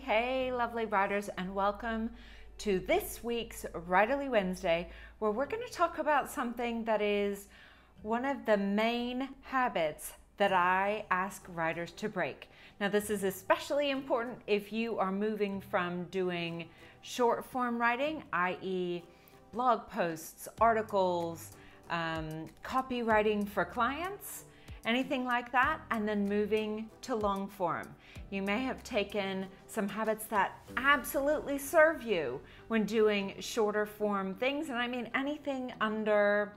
Hey, lovely writers, and welcome to this week's Writerly Wednesday, where we're going to talk about something that is one of the main habits that I ask writers to break. Now, this is especially important if you are moving from doing short form writing, i.e. blog posts, articles, copywriting for clients, anything like that, and then moving to long form. You may have taken some habits that absolutely serve you when doing shorter form things, and I mean anything under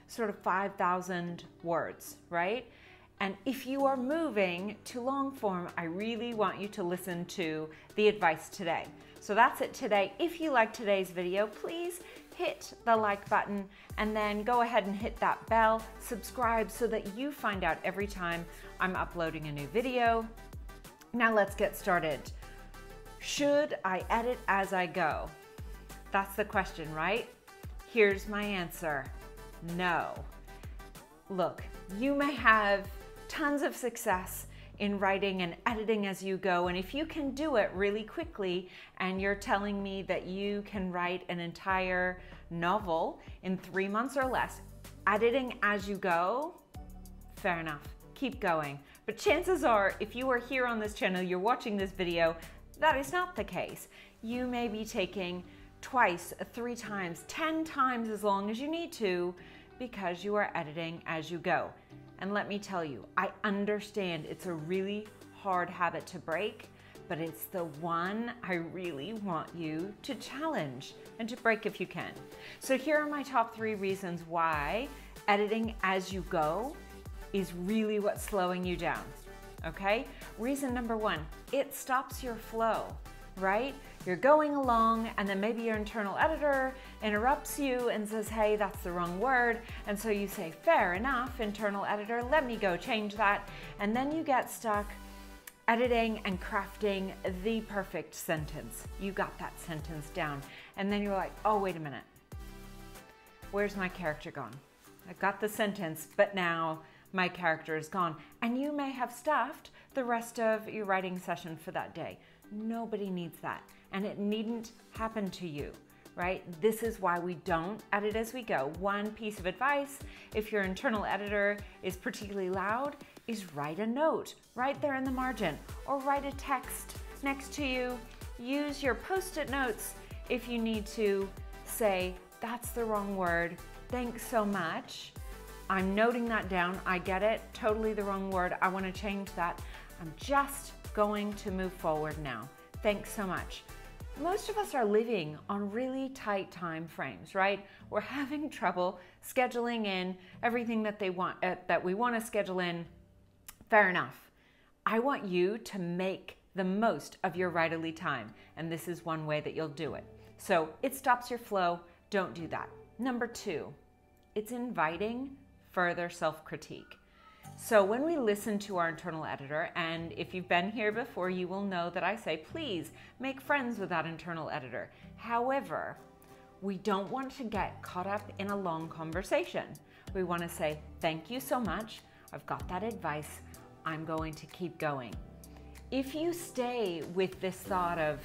sort of 5,000 words, right? And if you are moving to long form, I really want you to listen to the advice today. So that's it today. If you like today's video, please hit the like button and then go ahead and hit that bell, subscribe so that you find out every time I'm uploading a new video. Now let's get started. Should I edit as I go? That's the question, right? Here's my answer. No. Look, you may have tons of success in writing and editing as you go, and if you can do it really quickly, and you're telling me that you can write an entire novel in 3 months or less, editing as you go, fair enough, keep going. But chances are, if you are here on this channel, you're watching this video, that is not the case. You may be taking twice, 3 times, 10 times as long as you need to because you are editing as you go. And let me tell you, I understand it's a really hard habit to break, but it's the one I really want you to challenge and to break if you can. So here are my top 3 reasons why editing as you go is really what's slowing you down, okay? Reason number 1, it stops your flow, right? You're going along and then maybe your internal editor interrupts you and says, hey, that's the wrong word. And so you say, fair enough, internal editor, let me go change that. And then you get stuck editing and crafting the perfect sentence. You got that sentence down. And then you're like, oh, wait a minute. Where's my character gone? I've got the sentence, but now my character is gone. And you may have stuffed the rest of your writing session for that day. Nobody needs that, and it needn't happen to you, right? This is why we don't edit as we go. One piece of advice, if your internal editor is particularly loud, is write a note right there in the margin, or write a text next to you. Use your post-it notes if you need to say, that's the wrong word, thanks so much. I'm noting that down, I get it, totally the wrong word, I want to change that. I'm just going to move forward now. Thanks so much. Most of us are living on really tight time frames, right? We're having trouble scheduling in everything that we want to schedule in. Fair enough. I want you to make the most of your writerly time, and this is one way that you'll do it. So it stops your flow. Don't do that. Number 2, it's inviting further self-critique. So when we listen to our internal editor, and if you've been here before, you will know that I say, please make friends with that internal editor. However, we don't want to get caught up in a long conversation. We want to say, thank you so much. I've got that advice. I'm going to keep going. If you stay with this thought of,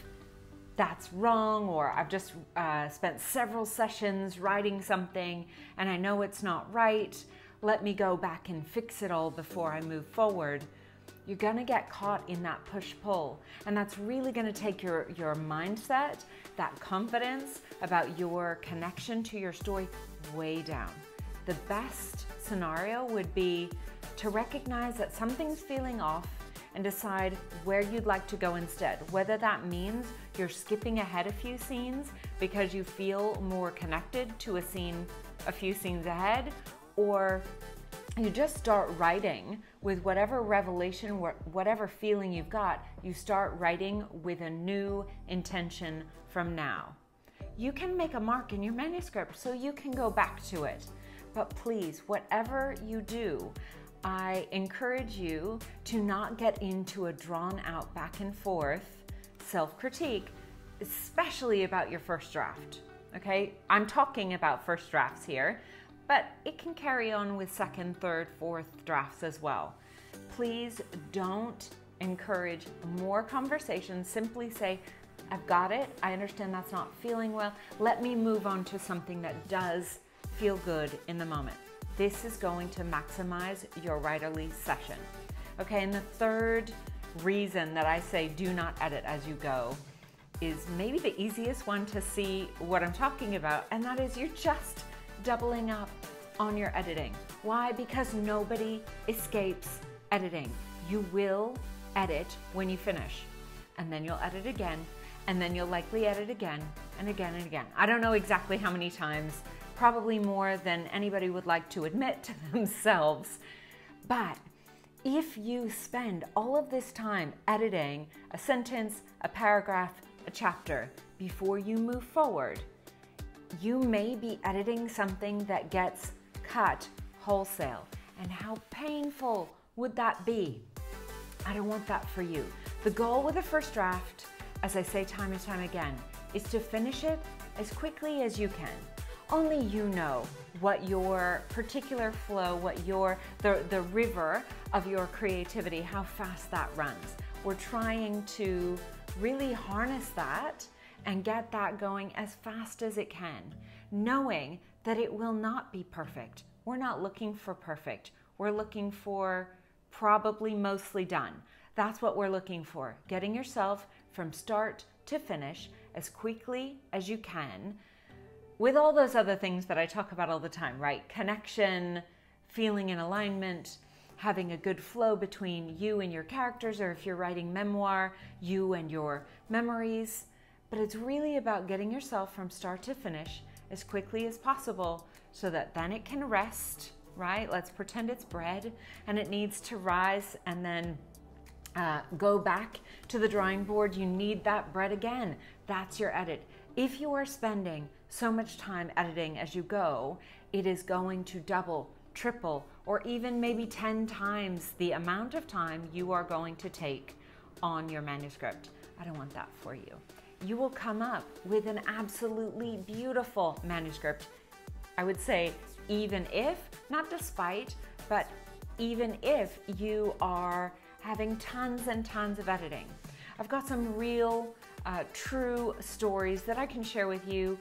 that's wrong, or I've just spent several sessions writing something and I know it's not right, let me go back and fix it all before I move forward, you're gonna get caught in that push-pull. And that's really gonna take your mindset, that confidence about your connection to your story way down. The best scenario would be to recognize that something's feeling off and decide where you'd like to go instead. Whether that means you're skipping ahead a few scenes because you feel more connected to a scene a few scenes ahead, or you just start writing with whatever revelation, whatever feeling you've got, you start writing with a new intention from now. You can make a mark in your manuscript so you can go back to it. But please, whatever you do, I encourage you to not get into a drawn out back and forth self-critique, especially about your first draft, okay? I'm talking about first drafts here, but it can carry on with second, third, fourth drafts as well. Please don't encourage more conversation. Simply say, I've got it. I understand that's not feeling well. Let me move on to something that does feel good in the moment. This is going to maximize your writerly session. Okay, and the third reason that I say do not edit as you go is maybe the easiest one to see what I'm talking about, and that is you're just doubling up on your editing. Why? Because nobody escapes editing. You will edit when you finish, and then you'll edit again, and then you'll likely edit again and again and again. I don't know exactly how many times, probably more than anybody would like to admit to themselves, but if you spend all of this time editing a sentence, a paragraph, a chapter before you move forward, you may be editing something that gets cut wholesale. And how painful would that be? I don't want that for you. The goal with a first draft, as I say time and time again, is to finish it as quickly as you can. Only you know what your particular flow, what the river of your creativity, how fast that runs. We're trying to really harness that and get that going as fast as it can, knowing that it will not be perfect. We're not looking for perfect. We're looking for probably mostly done. That's what we're looking for. Getting yourself from start to finish as quickly as you can, with all those other things that I talk about all the time, right? Connection, feeling in alignment, having a good flow between you and your characters, or if you're writing memoir, you and your memories. But it's really about getting yourself from start to finish as quickly as possible so that then it can rest, right? Let's pretend it's bread and it needs to rise and then go back to the drawing board. You need that bread again. That's your edit. If you are spending so much time editing as you go, it is going to double, triple, or even maybe 10 times the amount of time you are going to take on your manuscript. I don't want that for you. You will come up with an absolutely beautiful manuscript. I would say even if, not despite, but even if you are having tons and tons of editing. I've got some real true stories that I can share with you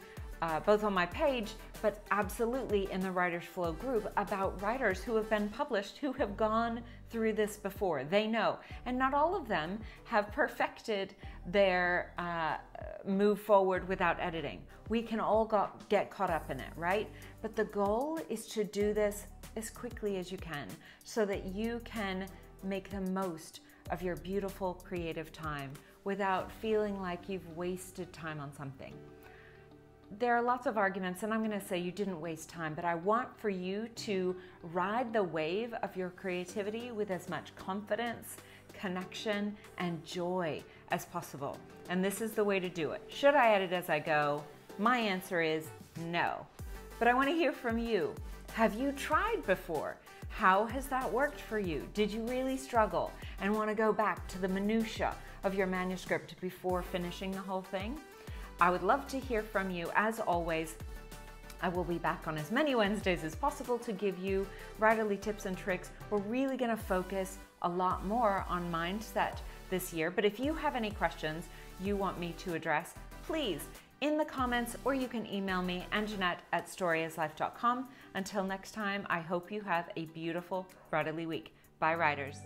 both on my page, but absolutely in the Writers Flow group, about writers who have been published, who have gone through this before. They know. And not all of them have perfected their move forward without editing. We can all get caught up in it, right? But the goal is to do this as quickly as you can so that you can make the most of your beautiful creative time without feeling like you've wasted time on something. There are lots of arguments, and I'm going to say you didn't waste time, but I want for you to ride the wave of your creativity with as much confidence, connection, and joy as possible. And this is the way to do it. Should I edit as I go? My answer is no. But I want to hear from you. Have you tried before? How has that worked for you? Did you really struggle and want to go back to the minutia of your manuscript before finishing the whole thing? I would love to hear from you. As always, I will be back on as many Wednesdays as possible to give you writerly tips and tricks. We're really going to focus a lot more on mindset this year. But if you have any questions you want me to address, please in the comments, or you can email me, Anjanette@storyislife.com. Until next time, I hope you have a beautiful writerly week. Bye, writers.